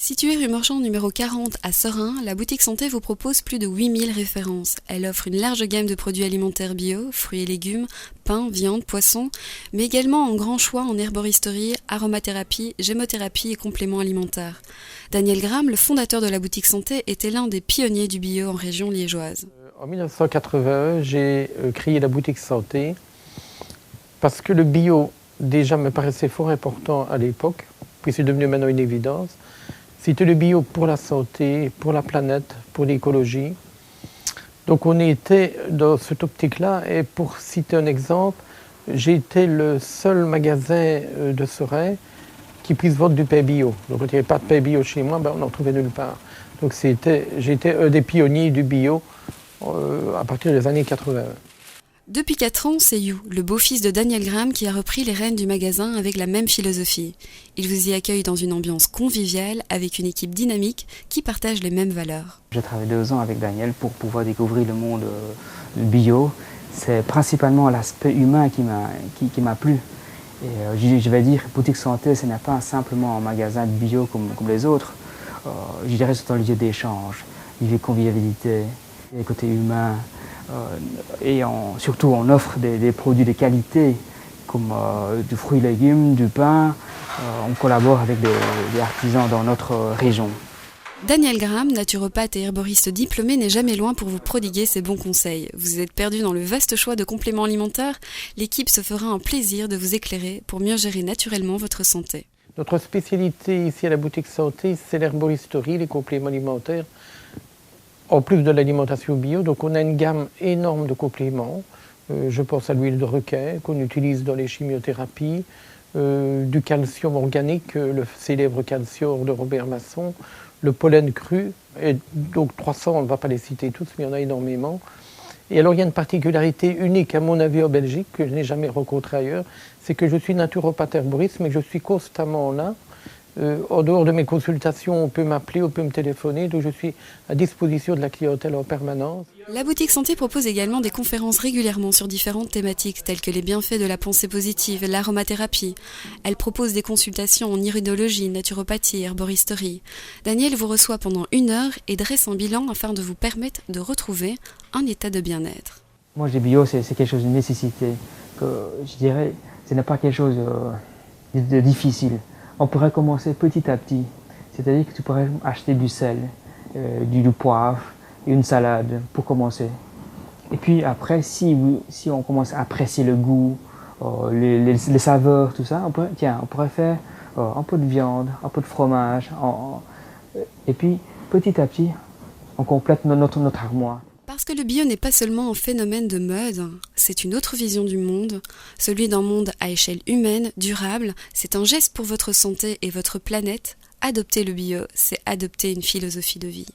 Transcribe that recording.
Située rue Marchand numéro 40 à Serein, la boutique santé vous propose plus de 8000 références. Elle offre une large gamme de produits alimentaires bio, fruits et légumes, pain, viande, poisson, mais également un grand choix en herboristerie, aromathérapie, gémothérapie et compléments alimentaires. Daniel Gram, le fondateur de la boutique santé, était l'un des pionniers du bio en région liégeoise. En 1981, j'ai créé la boutique santé parce que le bio déjà me paraissait fort important à l'époque, puis c'est devenu maintenant une évidence. C'était le bio pour la santé, pour la planète, pour l'écologie. Donc on était dans cette optique-là, et pour citer un exemple, j'ai été le seul magasin de Serein qui puisse vendre du pain bio. Donc quand il n'y avait pas de pain bio chez moi, on n'en trouvait nulle part. Donc j'étais un des pionniers du bio à partir des années 80. Depuis 4 ans, c'est You, le beau-fils de Daniel Gram, qui a repris les rênes du magasin avec la même philosophie. Il vous y accueille dans une ambiance conviviale, avec une équipe dynamique qui partage les mêmes valeurs. J'ai travaillé 2 ans avec Daniel pour pouvoir découvrir le monde bio. C'est principalement l'aspect humain qui m'a plu. Et je vais dire, boutique santé, ce n'est pas simplement un magasin de bio comme les autres. Je dirais que c'est un lieu d'échange, lieu de convivialité, des côtés humains. Et surtout, on offre des produits de qualité, comme du fruits et légumes, du pain. On collabore avec des artisans dans notre région. Daniel Gram, naturopathe et herboriste diplômé, n'est jamais loin pour vous prodiguer ses bons conseils. Vous êtes perdu dans le vaste choix de compléments alimentaires? L'équipe se fera un plaisir de vous éclairer pour mieux gérer naturellement votre santé. Notre spécialité ici à la boutique santé, c'est l'herboristerie, les compléments alimentaires, en plus de l'alimentation bio. Donc on a une gamme énorme de compléments. Je pense à l'huile de requin qu'on utilise dans les chimiothérapies, du calcium organique, le célèbre calcium de Robert Masson, le pollen cru, et donc 300, on ne va pas les citer tous, mais il y en a énormément. Et alors il y a une particularité unique à mon avis en Belgique, que je n'ai jamais rencontrée ailleurs, c'est que je suis naturopathe herboriste, mais je suis constamment là. En dehors de mes consultations, on peut m'appeler, on peut me téléphoner, donc je suis à disposition de la clientèle en permanence. La boutique santé propose également des conférences régulièrement sur différentes thématiques telles que les bienfaits de la pensée positive, l'aromathérapie. Elle propose des consultations en iridologie, naturopathie, herboristerie. Daniel vous reçoit pendant 1 heure et dresse un bilan afin de vous permettre de retrouver un état de bien-être. Moi, le bio, c'est quelque chose de nécessité. Que, je dirais, ce n'est pas quelque chose de difficile. On pourrait commencer petit à petit. C'est-à-dire que tu pourrais acheter du sel, du poivre, une salade pour commencer. Et puis après, si on commence à apprécier le goût, les saveurs, tout ça, on pourrait faire un peu de viande, un peu de fromage. Et puis petit à petit, on complète notre armoire. Parce que le bio n'est pas seulement un phénomène de mode, c'est une autre vision du monde, celui d'un monde à échelle humaine, durable. C'est un geste pour votre santé et votre planète. Adopter le bio, c'est adopter une philosophie de vie.